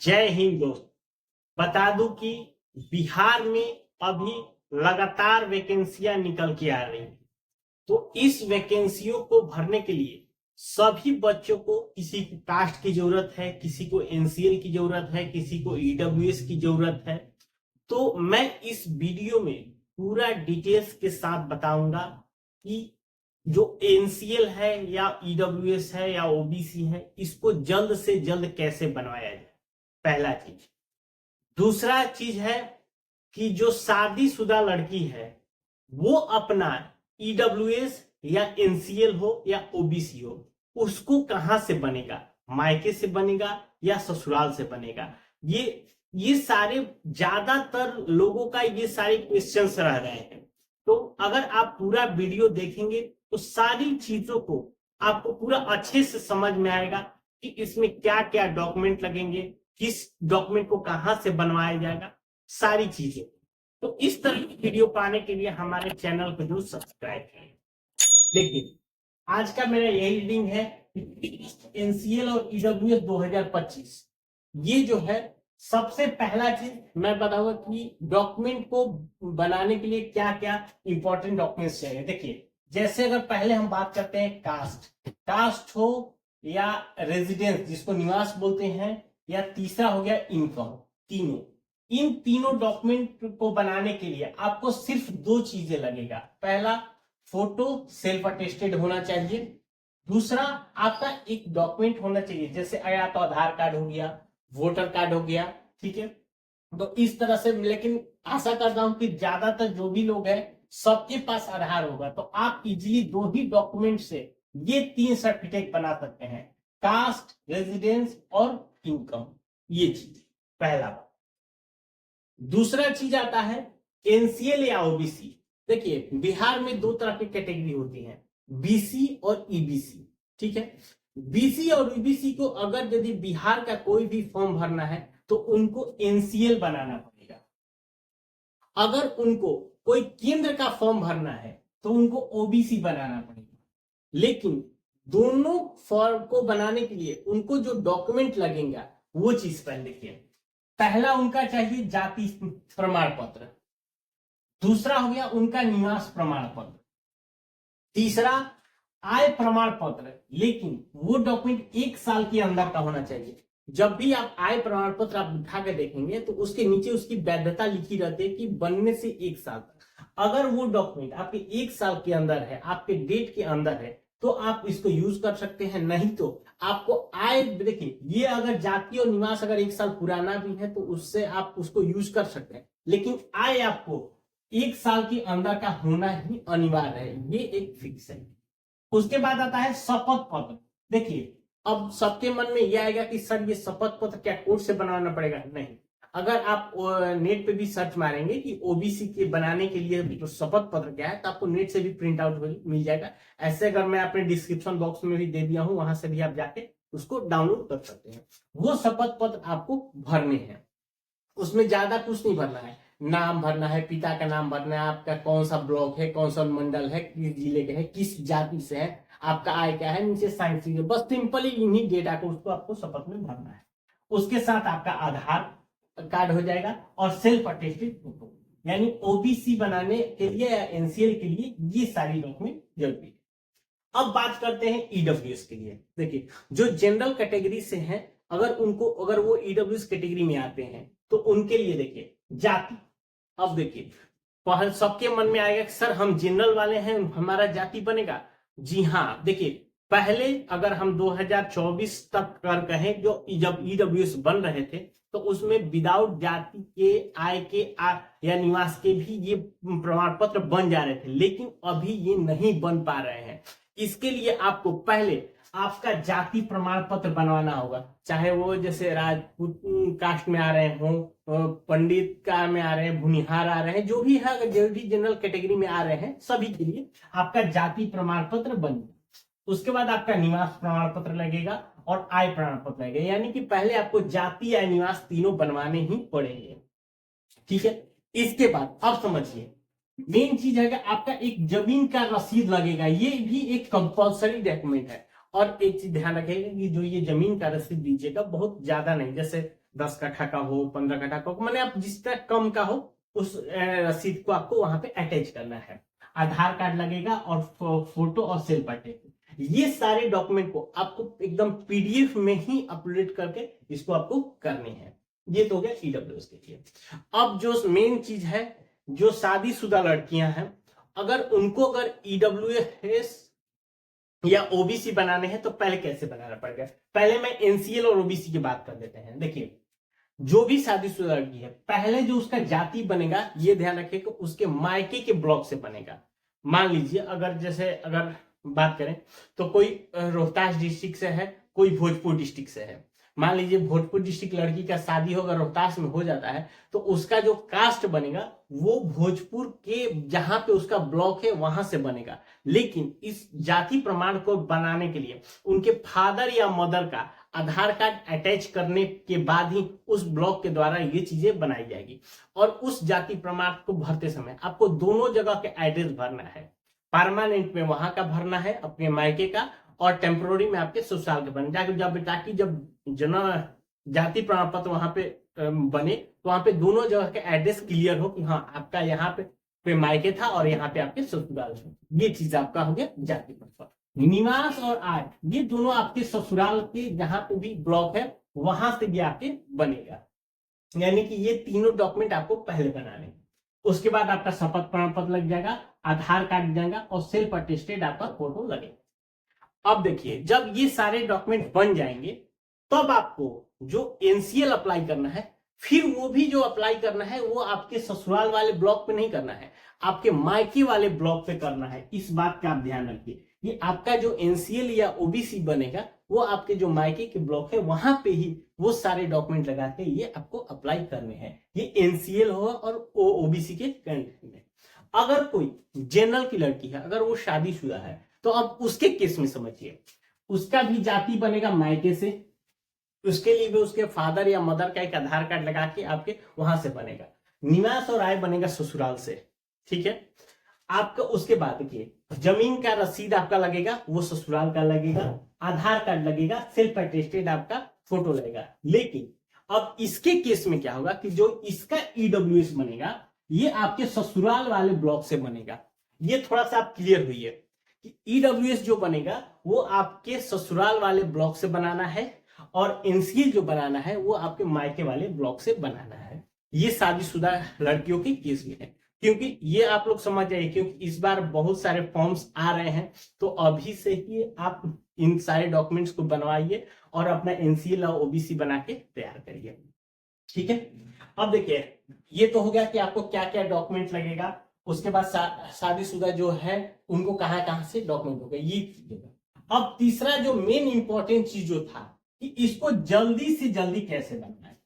जय हिंद दोस्त। बता दूं कि बिहार में अभी लगातार वैकेंसियां निकल के आ रही हैं। तो इस वैकेंसियों को भरने के लिए सभी बच्चों को, किसी को कास्ट की जरूरत है, किसी को एनसीएल की जरूरत है, किसी को ईडब्ल्यूएस की जरूरत है। तो मैं इस वीडियो में पूरा डिटेल्स के साथ बताऊंगा कि जो एनसीएल है या ईडब्ल्यूएस है या ओबीसी है, इसको जल्द से जल्द कैसे बनवाया जाए, पहला चीज। दूसरा चीज है कि जो शादीशुदा लड़की है वो अपना ईडब्ल्यूएस या एनसीएल हो या ओबीसी हो, उसको कहां से बनेगा, मायके से बनेगा या ससुराल से बनेगा। ये सारे ज्यादातर लोगों का ये सारे क्वेश्चंस रह रहे हैं। तो अगर आप पूरा वीडियो देखेंगे तो सारी चीजों को आपको पूरा अच्छे से समझ में आएगा कि इसमें क्या क्या डॉक्यूमेंट लगेंगे, किस डॉक्यूमेंट को कहां से बनवाया जाएगा, सारी चीजें। तो इस तरह की वीडियो पाने के लिए हमारे चैनल को जरूर सब्सक्राइब करें। देखिए, आज का मेरा यही रीडिंग है एनसीएल और ईडब्ल्यूएस 2025। ये जो है सबसे पहला चीज मैं बताऊंगा कि डॉक्यूमेंट को बनाने के लिए क्या क्या इंपॉर्टेंट डॉक्यूमेंट्स चाहिए। देखिए, जैसे अगर पहले हम बात करते हैं कास्ट हो या रेजिडेंस जिसको निवास बोलते हैं, या तीसरा हो गया इनकम, तीनों। इन तीनों डॉक्यूमेंट को बनाने के लिए आपको सिर्फ दो चीजें लगेगा। पहला, फोटो सेल्फ अटेस्टेड होना चाहिए। दूसरा, आपका एक डॉक्यूमेंट होना चाहिए, जैसे या तो आधार कार्ड हो गया, वोटर कार्ड हो गया, ठीक है। तो इस तरह से, लेकिन आशा करता हूं कि ज्यादातर जो भी लोग हैं सबके पास आधार होगा, तो आप इजीली दो ही डॉक्यूमेंट से ये 3 सर्टिफिकेट बना सकते हैं, कास्ट, रेजिडेंस और इनकम। ये चीज पहला बात। दूसरा चीज आता है एनसीएल या ओबीसी। देखिए, बिहार में दो तरह की कैटेगरी होती है, बीसी और ईबीसी, ठीक है। बीसी और ईबीसी को अगर यदि बिहार का कोई भी फॉर्म भरना है तो उनको एनसीएल बनाना पड़ेगा। अगर उनको कोई केंद्र का फॉर्म भरना है तो उनको ओबीसी बनाना पड़ेगा। लेकिन दोनों फॉर्म को बनाने के लिए उनको जो डॉक्यूमेंट लगेगा वो चीज पहले देखिए। पहला उनका चाहिए जाति प्रमाण पत्र, दूसरा हो गया उनका निवास प्रमाण पत्र, तीसरा आय प्रमाण पत्र। लेकिन वो डॉक्यूमेंट 1 साल के अंदर का होना चाहिए। जब भी आप आय प्रमाण पत्र आप उठा कर देखेंगे तो उसके नीचे उसकी वैधता लिखी रहती है कि बनने से 1 साल तक। अगर वो डॉक्यूमेंट आपके 1 साल के अंदर है, आपके डेट के अंदर है, तो आप इसको यूज कर सकते हैं। नहीं तो आपको आय, देखिए, ये अगर जाति और निवास अगर 1 साल पुराना भी है तो उससे आप उसको यूज कर सकते हैं, लेकिन आय आपको 1 साल के अंदर का होना ही अनिवार्य है, ये एक फिक्स है। उसके बाद आता है शपथ पत्र। देखिए, अब सबके मन में यह आएगा कि सर ये शपथ पत्र क्या कोर्ट से बनाना पड़ेगा? नहीं। अगर आप नेट पे भी सर्च मारेंगे कि ओबीसी के बनाने के लिए जो शपथ पत्र क्या है, तो आपको नेट से भी प्रिंट आउट मिल जाएगा। ऐसे अगर मैं अपने डिस्क्रिप्शन बॉक्स में भी दे दिया हूं, वहां से भी आप जाके उसको डाउनलोड कर सकते हैं। वो शपथ पत्र आपको भरने हैं। उसमें ज्यादा कुछ नहीं भरना है, नाम भरना है, पिता का नाम भरना है, आपका कौन सा ब्लॉक है, कौन सा मंडल है, किस जिले के है, किस जाति से है, आपका आय क्या है, नीचे साइंस, बस सिंपली इन्हीं डेटा को उसको आपको शपथ में भरना है। उसके साथ आपका आधार कार्ड हो जाएगा और सेल्फ अटेस्टेड फोटो। यानी ओबीसी बनाने के लिए या एनसीएल के लिए ये सारी डॉक्यूमेंट जरूरी है। अब बात करते हैं ईडब्ल्यूएस के लिए। देखिए, जो जनरल कैटेगरी से हैं, अगर वो ईडब्ल्यूएस कैटेगरी में आते हैं तो उनके लिए देखिए जाति। अब देखिए, पहले सबके मन में आएगा कि सर हम जनरल वाले हैं, हमारा जाति बनेगा। जी हाँ, देखिए, पहले अगर हम 2024 तक कर कहें, जो जब ईडब्ल्यूएस बन रहे थे, तो उसमें विदाउट जाति के, आय के या निवास के भी ये प्रमाण पत्र बन जा रहे थे, लेकिन अभी ये नहीं बन पा रहे हैं। इसके लिए आपको पहले आपका जाति प्रमाण पत्र बनवाना होगा, चाहे वो जैसे राजपूत कास्ट में आ रहे हों, पंडित का में आ रहे हैं, भुनिहार आ रहे हैं, जो भी है, जो भी जनरल कैटेगरी में आ रहे हैं, सभी के लिए आपका जाति प्रमाण पत्र बनेगा। उसके बाद आपका निवास प्रमाण पत्र लगेगा और आय प्रमाण पत्र लगेगा। यानी कि पहले आपको जाति या निवास तीनों बनवाने ही पड़ेंगे, ठीक है। इसके बाद अब समझिए, मेन चीज है कि आपका एक जमीन का रसीद लगेगा। ये भी एक कंपलसरी डॉक्यूमेंट है। और एक चीज ध्यान रखिएगा कि जो ये जमीन का रसीद दीजिएगा बहुत ज्यादा नहीं, जैसे 10 कट्ठा का हो, 15 कट्ठा का हो, मैंने आप जिस तरह कम का हो उस रसीद को आपको वहां पे अटैच करना है। आधार कार्ड लगेगा और फोटो और सेल्फ अटेस्ट, ये सारे डॉक्यूमेंट को आपको एकदम पीडीएफ में ही अपलोड करके इसको आपको करने हैं। ये तो हो गया ईडब्ल्यूएस के लिए। अब जो मेन चीज है, जो शादीशुदा लड़कियां हैं, अगर उनको अगर ईडब्ल्यूएस या ओबीसी बनाने हैं तो पहले कैसे बनाना पड़ेगा। पहले मैं एनसीएल और ओबीसी की बात कर देते हैं। देखिए, जो भी शादीशुदा लड़की है, पहले जो उसका जाति बनेगा, ये ध्यान रखिए कि उसके मायके के ब्लॉक से बनेगा। मान लीजिए अगर बात करें तो कोई रोहतास डिस्ट्रिक्ट से है, कोई भोजपुर डिस्ट्रिक्ट से है। मान लीजिए भोजपुर डिस्ट्रिक्ट लड़की का शादी होगा, रोहतास में हो जाता है, तो उसका जो कास्ट बनेगा वो भोजपुर के जहां पे उसका ब्लॉक है वहां से बनेगा। लेकिन इस जाति प्रमाण को बनाने के लिए उनके फादर या मदर का आधार कार्ड अटैच करने के बाद ही उस ब्लॉक के द्वारा ये चीजें बनाई जाएगी। और उस जाति प्रमाण को भरते समय आपको दोनों जगह के एड्रेस भरना है। परमानेंट में वहां का भरना है अपने मायके का, और टेम्पोररी में आपके ससुराल के भरना, ताकि जब जन्म जाति प्रमाण पत्र वहां पे बने तो वहां पे दोनों जगह के एड्रेस क्लियर हो कि हाँ आपका यहाँ पे मायके था और यहाँ पे आपके ससुराल है। ये चीज आपका हो गया जाति प्रमाण पत्र। निवास और आय, ये दोनों आपके ससुराल के जहां पे भी ब्लॉक है वहां से भी आपके बनेगा। यानी कि ये तीनों डॉक्यूमेंट आपको पहले बनाने। उसके बाद आपका शपथ प्रमाण पत्र लग जाएगा, आधार कार्ड जाएगा और सेल्फ अटेस्टेड आपका फोटो लगेगा। अब देखिए, जब ये सारे डॉक्यूमेंट बन जाएंगे तब आपको जो एनसीएल अप्लाई करना है, फिर वो भी जो अप्लाई करना है वो आपके ससुराल वाले ब्लॉक पे नहीं करना है, आपके मायके वाले ब्लॉक पे करना है। इस बात का आप ध्यान रखिए कि आपका जो एनसीएल या ओबीसी बनेगा वो आपके जो मायके के ब्लॉक है वहां पे ही वो सारे डॉक्यूमेंट लगा के ये आपको अप्लाई करने हैं। ये एनसीएल हो और ओबीसी के कंडीशन में। अगर कोई जनरल की लड़की है, अगर वो शादीशुदा है, तो अब उसके केस में समझिए, उसका भी जाति बनेगा मायके से। उसके लिए भी उसके फादर या मदर का एक आधार कार्ड लगा के आपके वहां से बनेगा। निवास और आय बनेगा ससुराल से, ठीक है। आपका उसके बाद देखिए, जमीन का रसीद आपका लगेगा वो ससुराल का लगेगा, आधार कार्ड लगेगा, सेल्फ अटेस्टेड आपका फोटो लगेगा। लेकिन अब इसके केस में क्या होगा कि जो इसका ईडब्ल्यूएस बनेगा ये आपके ससुराल वाले ब्लॉक से बनेगा। ये थोड़ा सा आप क्लियर हुई है कि ईडब्ल्यूएस जो बनेगा वो आपके ससुराल वाले ब्लॉक से बनाना है और एनसीएल जो बनाना है वो आपके मायके वाले ब्लॉक से बनाना है। ये शादीशुदा लड़कियों के केस में है, क्योंकि ये आप लोग समझ जाइए, क्योंकि इस बार बहुत सारे फॉर्म्स आ रहे हैं, तो अभी से ही आप इन सारे डॉक्यूमेंट्स को बनवाइए और अपना एनसीएल और ओबीसी बना के तैयार करिए, ठीक है। अब देखिए, ये तो हो गया कि आपको क्या क्या डॉक्यूमेंट लगेगा। उसके बाद शादीशुदा जो है उनको कहां से डॉक्यूमेंट होगा, ये। अब तीसरा जो मेन इंपॉर्टेंट चीज जो था कि इसको जल्दी से जल्दी कैसे बनना है,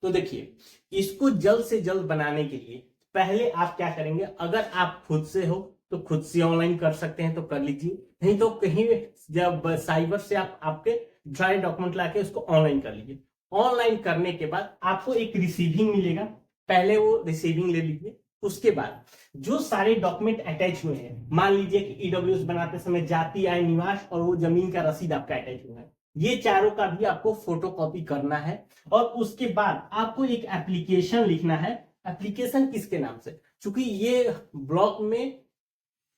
तो देखिए, इसको जल्द से जल्द बनाने के लिए पहले आप क्या करेंगे, अगर आप खुद से हो तो खुद से ऑनलाइन कर सकते हैं तो कर लीजिए, नहीं तो कहीं जब साइबर से आप आपके सारे डॉक्यूमेंट लाके उसको ऑनलाइन कर लीजिए। ऑनलाइन करने के बाद आपको एक रिसीविंग मिलेगा, पहले वो रिसीविंग ले लीजिए। उसके बाद जो सारे डॉक्यूमेंट अटैच हुए हैं, मान लीजिए कि ईडब्ल्यूएस बनाते समय जाति, आय, निवास और वो जमीन का रसीद आपका अटैच हुआ है, ये चारों का भी आपको फोटोकॉपी करना है। और उसके बाद आपको एक एप्लीकेशन लिखना है। एप्लीकेशन किसके नाम से, क्योंकि ये ब्लॉक में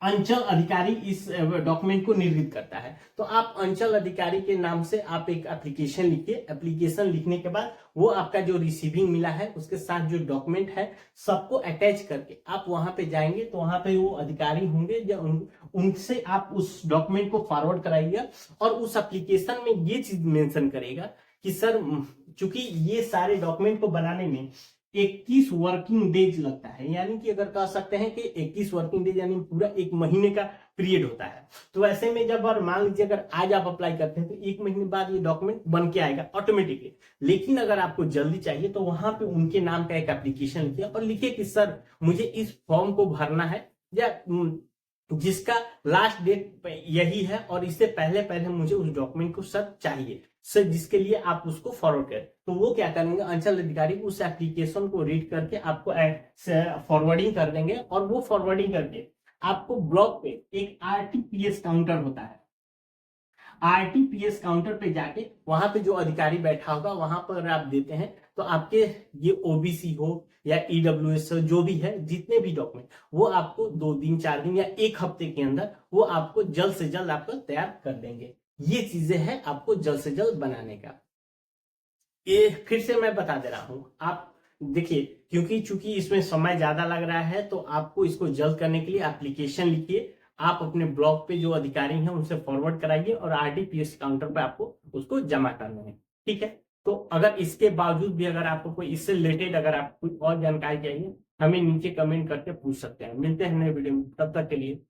अंचल अधिकारी इस डॉक्यूमेंट को निर्मित करता है, तो आप अंचल अधिकारी के नाम से आप एक एप्लीकेशन लिखिए। एप्लीकेशन लिखने के बाद वो आपका जो रिसीविंग मिला है उसके साथ जो डॉक्यूमेंट है सबको अटैच करके आप वहां पे जाएंगे, तो वहां पे वो अधिकारी होंगे जो उनसे आप उस डॉक्यूमेंट को फॉरवर्ड कराइएगा। और उस एप्लीकेशन में ये चीज मेंशन करेगा कि सर, चूंकि ये सारे डॉक्यूमेंट को बनाने में 21 वर्किंग डेज लगता है, यानी कि अगर कह सकते हैं कि 21 वर्किंग डेज यानी पूरा एक महीने का पीरियड होता है। तो ऐसे में जब और मान लीजिए अगर आज आप अप्लाई करते हैं तो एक महीने बाद ये डॉक्यूमेंट बन के आएगा ऑटोमेटिकली। लेकिन अगर आपको जल्दी चाहिए तो वहां पे उनके नाम का एक एप्लीकेशन लिखिए और लिखिए कि सर मुझे इस फॉर्म को भरना है, या जिसका लास्ट डेट यही है और इससे पहले पहले मुझे उस डॉक्यूमेंट को सर चाहिए, सर जिसके लिए आप उसको फॉरवर्ड करें। तो वो क्या करेंगे, अंचल अधिकारी उस एप्लीकेशन को रीड करके आपको फॉरवर्डिंग कर देंगे। और वो फॉरवर्डिंग करके आपको ब्लॉक पे एक आरटीपीएस काउंटर होता है, आरटीपीएस काउंटर पे जाके वहां पे जो अधिकारी बैठा होगा वहां पर आप देते हैं तो आपके ये ओबीसी हो या ईडब्ल्यूएस हो, जो भी है, जितने भी डॉक्यूमेंट, वो आपको 2 दिन 4 दिन या 1 हफ्ते के अंदर वो आपको जल्द से जल्द आपको तैयार कर देंगे। ये चीजें हैं आपको जल्द से जल्द बनाने का। ये फिर से मैं बता दे रहा हूं, आप देखिए, क्योंकि चूंकि इसमें समय ज्यादा लग रहा है, तो आपको इसको जल्द करने के लिए एप्लीकेशन लिखिए, आप अपने ब्लॉक पे जो अधिकारी हैं उनसे फॉरवर्ड कराइए और आरटीपीएस काउंटर पे आपको उसको जमा करना है। ठीक है, तो अगर इसके बावजूद भी अगर आपको कोई इससे रिलेटेड अगर आपको कोई और जानकारी चाहिए, हमें नीचे कमेंट करके पूछ सकते हैं। मिलते हैं नए वीडियो में, तब तक के लिए